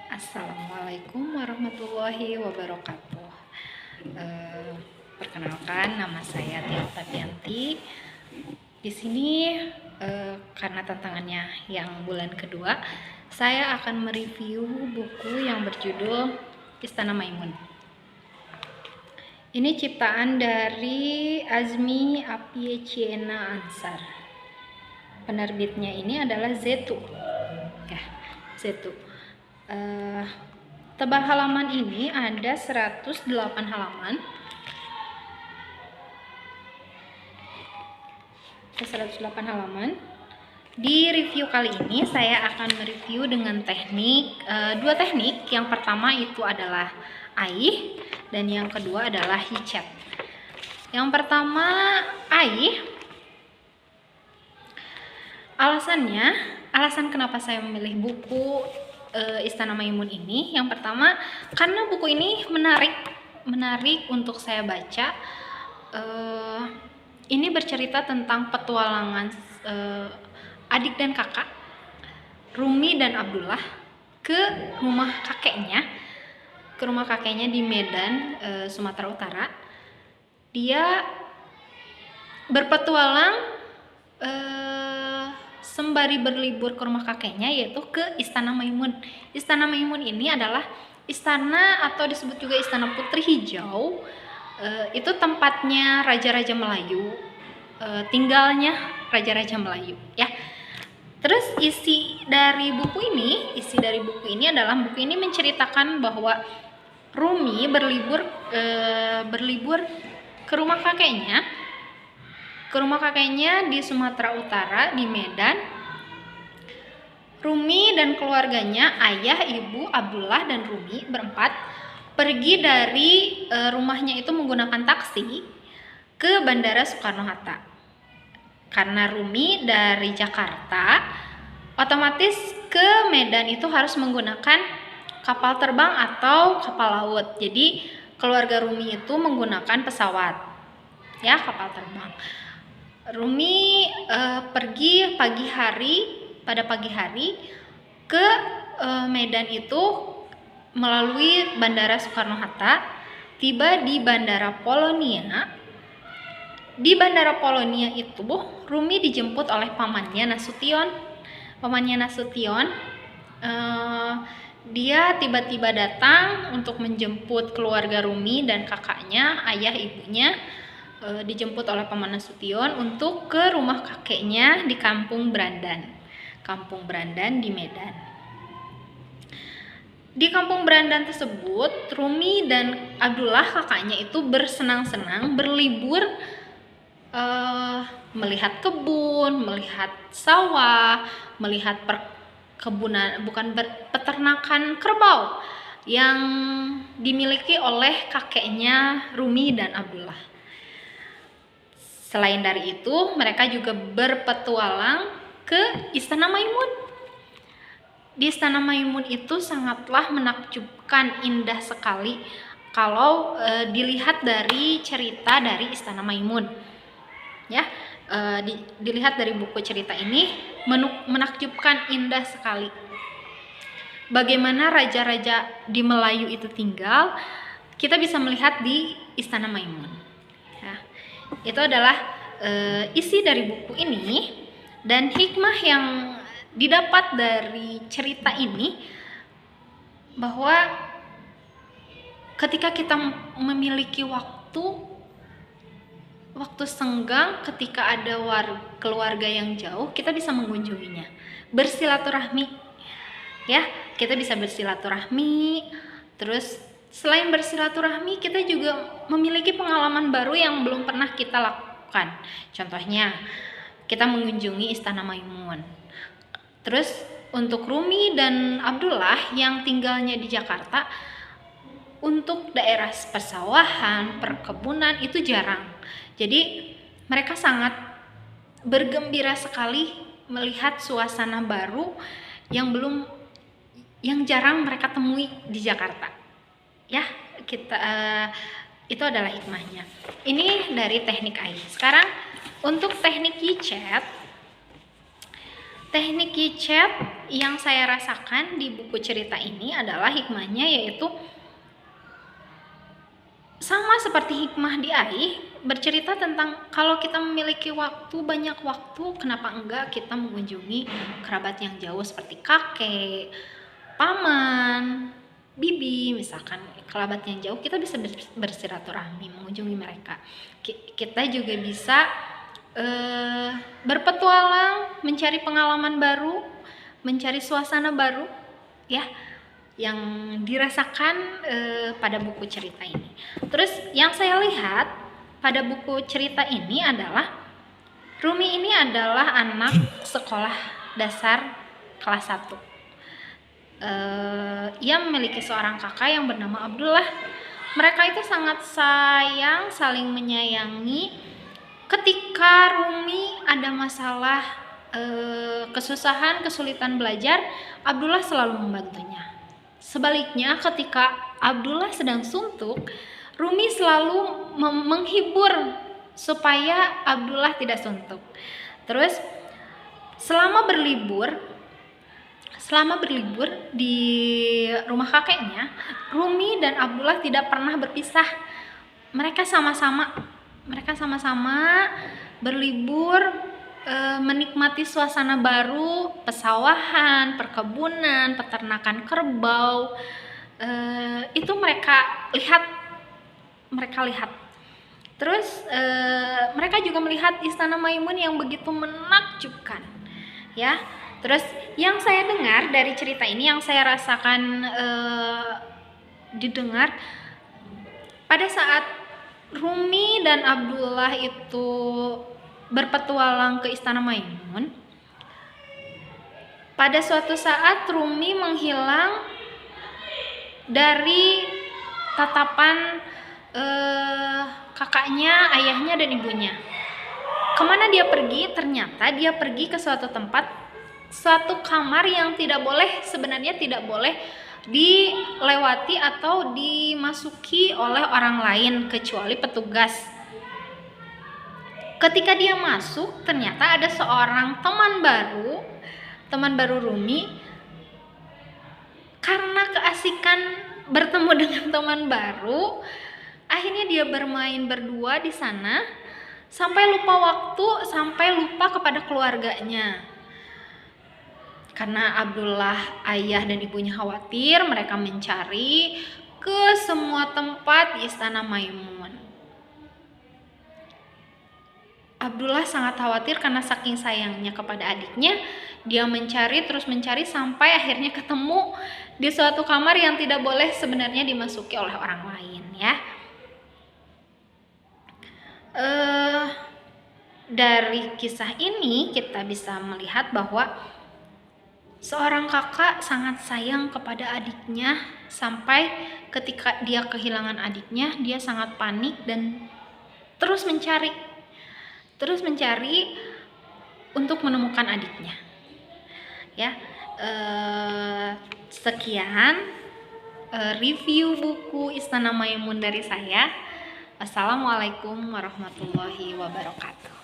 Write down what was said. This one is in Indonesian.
Assalamualaikum warahmatullahi wabarakatuh. Perkenalkan, nama saya Tia Oktavianti. Di sini karena tantangannya yang bulan kedua, saya akan mereview buku yang berjudul Istana Maimun. Ini ciptaan dari Azmi Apyeciena Ansar. Penerbitnya ini adalah Zetu. Ya, Zetu. Tebal halaman ini ada 108 halaman. 108 halaman. Di review kali ini saya akan mereview dengan dua teknik. Yang pertama itu adalah aih dan yang kedua adalah hicet. Yang pertama aih. Alasan kenapa saya memilih buku Istana Maimun ini, yang pertama karena buku ini menarik untuk saya baca. Ini bercerita tentang petualangan adik dan kakak Rumi dan Abdullah ke rumah kakeknya di Medan, Sumatera Utara. Dia berpetualang sembari berlibur ke rumah kakeknya, yaitu ke Istana Maimun. Istana Maimun ini adalah istana atau disebut juga Istana Putri Hijau. Itu tempatnya raja-raja Melayu, tinggalnya raja-raja Melayu, ya. Terus isi dari buku ini adalah buku ini menceritakan bahwa Rumi berlibur ke rumah kakeknya di Sumatera Utara, di Medan. Rumi dan keluarganya, ayah, ibu, Abdullah, dan Rumi berempat pergi dari rumahnya itu menggunakan taksi ke Bandara Soekarno-Hatta. Karena Rumi dari Jakarta, otomatis ke Medan itu harus menggunakan kapal terbang atau kapal laut. Jadi keluarga Rumi itu menggunakan pesawat, ya, kapal terbang. Rumi pergi pada pagi hari ke Medan itu melalui Bandara Soekarno-Hatta, tiba di Bandara Polonia. Di Bandara Polonia itu Rumi dijemput oleh pamannya Nasution. Dia tiba-tiba datang untuk menjemput keluarga Rumi dan kakaknya, ayah, ibunya. Dijemput oleh paman Nasution untuk ke rumah kakeknya di Kampung Brandan di Medan. Di Kampung Brandan tersebut, Rumi dan Abdullah kakaknya itu bersenang-senang berlibur, melihat kebun, melihat sawah, melihat peternakan kerbau yang dimiliki oleh kakeknya Rumi dan Abdullah. Selain dari itu, mereka juga berpetualang ke Istana Maimun. Di Istana Maimun itu sangatlah menakjubkan, indah sekali kalau dilihat dari cerita dari Istana Maimun. Ya, dilihat dari buku cerita ini menakjubkan, indah sekali. Bagaimana raja-raja di Melayu itu tinggal, kita bisa melihat di Istana Maimun. Itu adalah isi dari buku ini, dan hikmah yang didapat dari cerita ini bahwa ketika kita memiliki waktu senggang, ketika ada keluarga yang jauh, kita bisa mengunjunginya, bersilaturahmi, ya. Kita bisa bersilaturahmi. Terus selain bersilaturahmi, kita juga memiliki pengalaman baru yang belum pernah kita lakukan. Contohnya, kita mengunjungi Istana Maimun. Terus untuk Rumi dan Abdullah yang tinggalnya di Jakarta, untuk daerah persawahan, perkebunan itu jarang. Jadi mereka sangat bergembira sekali melihat suasana baru yang jarang mereka temui di Jakarta. Ya, itu adalah hikmahnya. Ini dari teknik aih. Sekarang untuk teknik hicet, Teknik kicep yang saya rasakan di buku cerita ini adalah hikmahnya, yaitu sama seperti hikmah di Aih, bercerita tentang kalau kita memiliki banyak waktu, kenapa enggak kita mengunjungi kerabat yang jauh seperti kakek, paman, bibi, misalkan kerabat yang jauh, kita bisa bersilaturahmi, mengunjungi mereka. Kita juga bisa berpetualang, mencari pengalaman baru, mencari suasana baru, ya, yang dirasakan pada buku cerita ini. Terus yang saya lihat pada buku cerita ini adalah Rumi ini adalah anak sekolah dasar kelas 1. Ia memiliki seorang kakak yang bernama Abdullah. Mereka itu sangat sayang, saling menyayangi. Ketika Rumi ada masalah, kesusahan, kesulitan belajar, Abdullah selalu membantunya. Sebaliknya, ketika Abdullah sedang suntuk, Rumi selalu menghibur supaya Abdullah tidak suntuk. Terus selama berlibur di rumah kakeknya, Rumi dan Abdullah tidak pernah berpisah. Mereka sama-sama berlibur, menikmati suasana baru, pesawahan, perkebunan, peternakan kerbau. Itu mereka lihat. Terus mereka juga melihat Istana Maimun yang begitu menakjubkan, ya. Terus yang saya dengar dari cerita ini, yang saya rasakan didengar pada saat Rumi dan Abdullah itu berpetualang ke Istana Maimun, pada suatu saat Rumi menghilang dari tatapan kakaknya, ayahnya, dan ibunya. Kemana dia pergi? Ternyata dia pergi ke suatu tempat, suatu kamar yang sebenarnya tidak boleh dilewati atau dimasuki oleh orang lain kecuali petugas. Ketika dia masuk, ternyata ada seorang teman baru Rumi. Karena keasikan bertemu dengan teman baru, akhirnya dia bermain berdua di sana sampai lupa waktu, sampai lupa kepada keluarganya. Karena Abdullah, ayah dan ibunya khawatir, mereka mencari ke semua tempat di Istana Maimun. Abdullah sangat khawatir karena saking sayangnya kepada adiknya, dia terus mencari sampai akhirnya ketemu di suatu kamar yang tidak boleh sebenarnya dimasuki oleh orang lain, ya. Dari kisah ini kita bisa melihat bahwa seorang kakak sangat sayang kepada adiknya, sampai ketika dia kehilangan adiknya, dia sangat panik dan terus mencari untuk menemukan adiknya. Ya, sekian review buku Istana Maimun dari saya. Assalamualaikum warahmatullahi wabarakatuh.